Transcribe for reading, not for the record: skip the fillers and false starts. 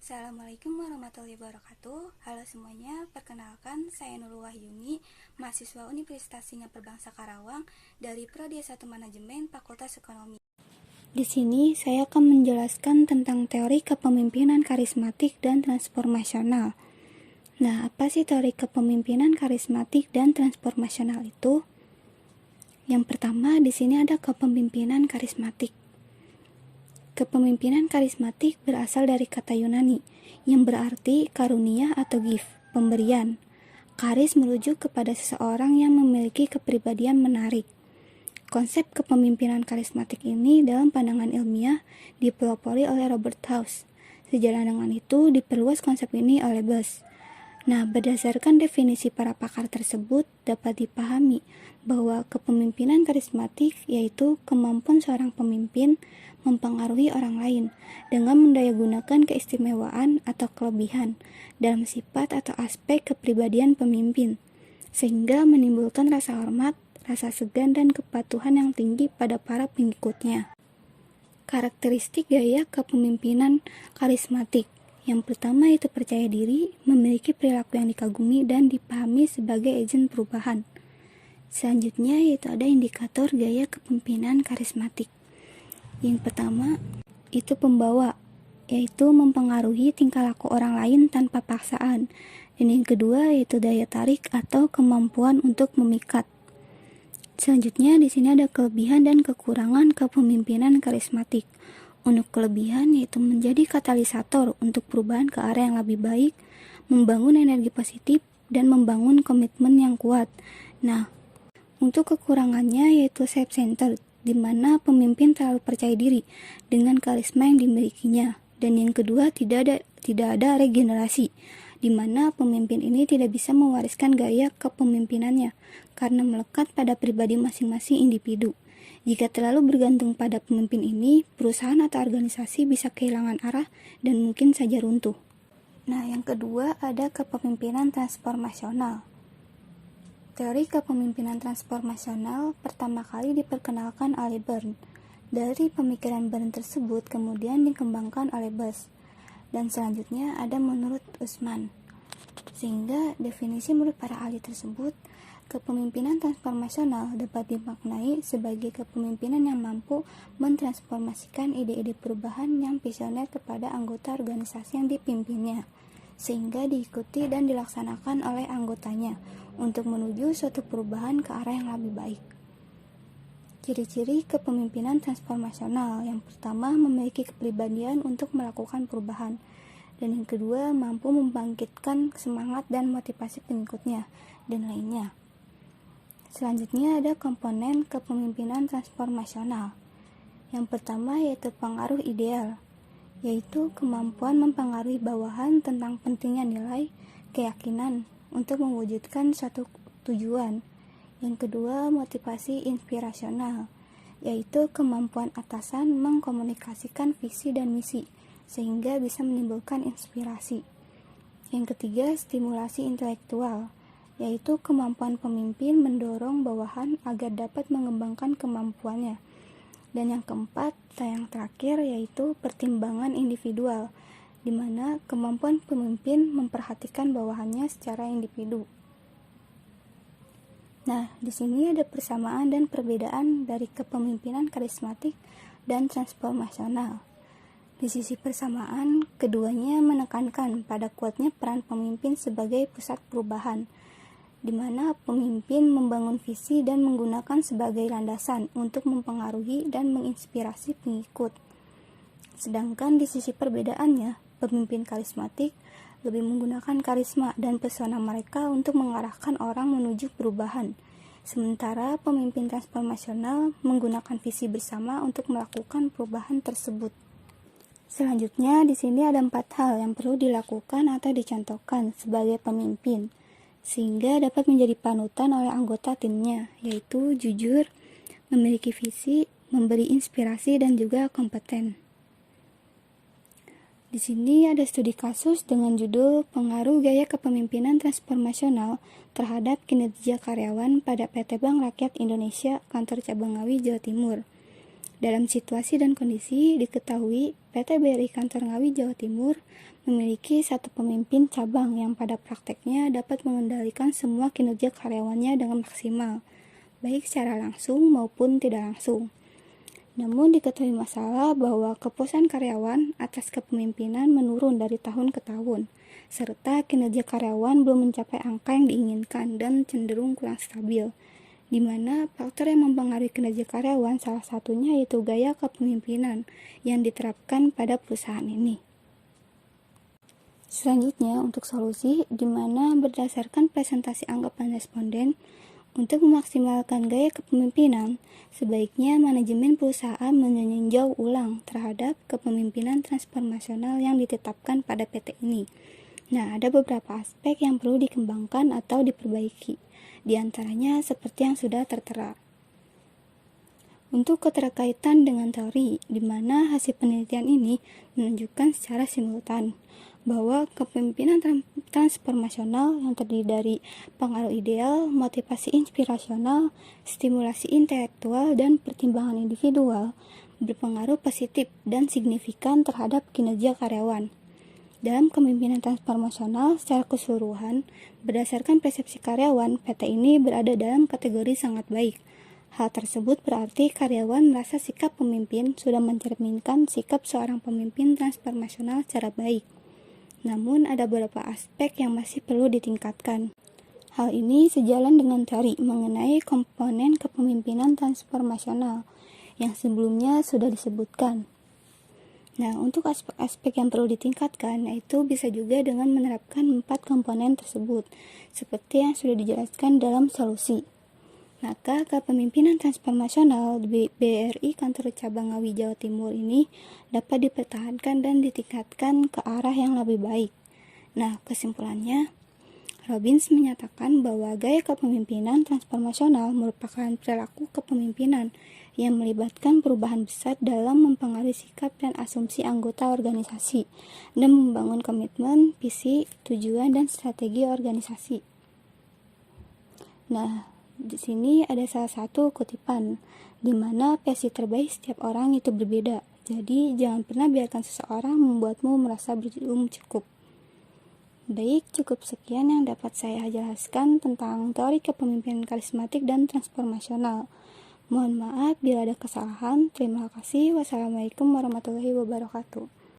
Assalamualaikum warahmatullahi wabarakatuh. Halo semuanya, perkenalkan saya Nurul Wahyuni, mahasiswa Universitas Singapura Bangsa Karawang dari Prodi S1 Manajemen Fakultas Ekonomi. Di sini saya akan menjelaskan tentang teori kepemimpinan karismatik dan transformasional. Nah, apa sih teori kepemimpinan karismatik dan transformasional itu? Yang pertama, di sini ada kepemimpinan karismatik. Kepemimpinan karismatik berasal dari kata Yunani yang berarti karunia atau gift, pemberian. Karis merujuk kepada seseorang yang memiliki kepribadian menarik. Konsep kepemimpinan karismatik ini dalam pandangan ilmiah dipelopori oleh Robert House. Sejalan dengan itu diperluas konsep ini oleh Buss. Nah, berdasarkan definisi para pakar tersebut dapat dipahami bahwa kepemimpinan karismatik yaitu kemampuan seorang pemimpin mempengaruhi orang lain dengan mendayagunakan keistimewaan atau kelebihan dalam sifat atau aspek kepribadian pemimpin, sehingga menimbulkan rasa hormat, rasa segan, dan kepatuhan yang tinggi pada para pengikutnya. Karakteristik gaya kepemimpinan karismatik. Yang pertama itu percaya diri, memiliki perilaku yang dikagumi dan dipahami sebagai agen perubahan. Selanjutnya yaitu ada indikator gaya kepemimpinan karismatik. Yang pertama itu pembawa, yaitu mempengaruhi tingkah laku orang lain tanpa paksaan. Dan yang kedua yaitu daya tarik atau kemampuan untuk memikat. Selanjutnya di sini ada kelebihan dan kekurangan kepemimpinan karismatik. Untuk kelebihan yaitu menjadi katalisator untuk perubahan ke arah yang lebih baik, membangun energi positif, dan membangun komitmen yang kuat. Nah, untuk kekurangannya yaitu self-centered, di mana pemimpin terlalu percaya diri dengan karisma yang dimilikinya. Dan yang kedua tidak ada regenerasi, di mana pemimpin ini tidak bisa mewariskan gaya kepemimpinannya karena melekat pada pribadi masing-masing individu. Jika terlalu bergantung pada pemimpin ini, perusahaan atau organisasi bisa kehilangan arah dan mungkin saja runtuh. Nah, yang kedua ada kepemimpinan transformasional. Teori kepemimpinan transformasional pertama kali diperkenalkan oleh Byrne. Dari pemikiran Byrne tersebut kemudian dikembangkan oleh Buss. Dan selanjutnya ada menurut Usman. Sehingga definisi menurut para ahli tersebut, kepemimpinan transformasional dapat dimaknai sebagai kepemimpinan yang mampu mentransformasikan ide-ide perubahan yang visioner kepada anggota organisasi yang dipimpinnya, sehingga diikuti dan dilaksanakan oleh anggotanya untuk menuju suatu perubahan ke arah yang lebih baik. Ciri-ciri kepemimpinan transformasional yang pertama memiliki kepribadian untuk melakukan perubahan, dan yang kedua mampu membangkitkan semangat dan motivasi pengikutnya, dan lainnya. Selanjutnya ada komponen kepemimpinan transformasional. Yang pertama yaitu pengaruh ideal, yaitu kemampuan mempengaruhi bawahan tentang pentingnya nilai, keyakinan untuk mewujudkan suatu tujuan. Yang kedua motivasi inspirasional, yaitu kemampuan atasan mengkomunikasikan visi dan misi sehingga bisa menimbulkan inspirasi. Yang ketiga stimulasi intelektual, yaitu kemampuan pemimpin mendorong bawahan agar dapat mengembangkan kemampuannya. Dan yang keempat, yang terakhir yaitu pertimbangan individual, di mana kemampuan pemimpin memperhatikan bawahannya secara individu. Nah, di sini ada persamaan dan perbedaan dari kepemimpinan karismatik dan transformasional. Di sisi persamaan, keduanya menekankan pada kuatnya peran pemimpin sebagai pusat perubahan, di mana pemimpin membangun visi dan menggunakan sebagai landasan untuk mempengaruhi dan menginspirasi pengikut. Sedangkan di sisi perbedaannya, pemimpin karismatik lebih menggunakan karisma dan pesona mereka untuk mengarahkan orang menuju perubahan. Sementara pemimpin transformasional menggunakan visi bersama untuk melakukan perubahan tersebut. Selanjutnya, di sini ada 4 hal yang perlu dilakukan atau dicontohkan sebagai pemimpin, sehingga dapat menjadi panutan oleh anggota timnya, yaitu jujur, memiliki visi, memberi inspirasi, dan juga kompeten. Di sini ada studi kasus dengan judul Pengaruh Gaya Kepemimpinan Transformasional Terhadap Kinerja Karyawan pada PT Bank Rakyat Indonesia, Kantor Cabang Ngawi, Jawa Timur. Dalam situasi dan kondisi diketahui, PT BRI Kantor Ngawi Jawa Timur memiliki satu pemimpin cabang yang pada prakteknya dapat mengendalikan semua kinerja karyawannya dengan maksimal, baik secara langsung maupun tidak langsung. Namun diketahui masalah bahwa kepuasan karyawan atas kepemimpinan menurun dari tahun ke tahun, serta kinerja karyawan belum mencapai angka yang diinginkan dan cenderung kurang stabil, di mana faktor yang mempengaruhi kinerja karyawan salah satunya yaitu gaya kepemimpinan yang diterapkan pada perusahaan ini. Selanjutnya, untuk solusi, di mana berdasarkan presentasi anggapan responden, untuk memaksimalkan gaya kepemimpinan, sebaiknya manajemen perusahaan meninjau ulang terhadap kepemimpinan transformasional yang ditetapkan pada PT ini. Nah, ada beberapa aspek yang perlu dikembangkan atau diperbaiki, di antaranya seperti yang sudah tertera. Untuk keterkaitan dengan teori, di mana hasil penelitian ini menunjukkan secara simultan bahwa kepemimpinan transformasional yang terdiri dari pengaruh ideal, motivasi inspirasional, stimulasi intelektual, dan pertimbangan individual berpengaruh positif dan signifikan terhadap kinerja karyawan. Dalam kepemimpinan transformasional secara keseluruhan, berdasarkan persepsi karyawan, PT ini berada dalam kategori sangat baik. Hal tersebut berarti karyawan merasa sikap pemimpin sudah mencerminkan sikap seorang pemimpin transformasional secara baik. Namun ada beberapa aspek yang masih perlu ditingkatkan. Hal ini sejalan dengan teori mengenai komponen kepemimpinan transformasional yang sebelumnya sudah disebutkan. Nah, untuk aspek-aspek yang perlu ditingkatkan, yaitu bisa juga dengan menerapkan 4 komponen tersebut, seperti yang sudah dijelaskan dalam solusi. Maka kepemimpinan transformasional di BRI Kantor Cabang Ngawi Jawa Timur ini dapat dipertahankan dan ditingkatkan ke arah yang lebih baik. Nah, kesimpulannya, Robbins menyatakan bahwa gaya kepemimpinan transformasional merupakan perilaku kepemimpinan yang melibatkan perubahan besar dalam mempengaruhi sikap dan asumsi anggota organisasi dan membangun komitmen, visi, tujuan, dan strategi organisasi. Nah, di sini ada salah satu kutipan, di mana versi terbaik setiap orang itu berbeda. Jadi, jangan pernah biarkan seseorang membuatmu merasa belum cukup. Baik, cukup sekian yang dapat saya jelaskan tentang teori kepemimpinan karismatik dan transformasional. Mohon maaf bila ada kesalahan. Terima kasih. Wassalamualaikum warahmatullahi wabarakatuh.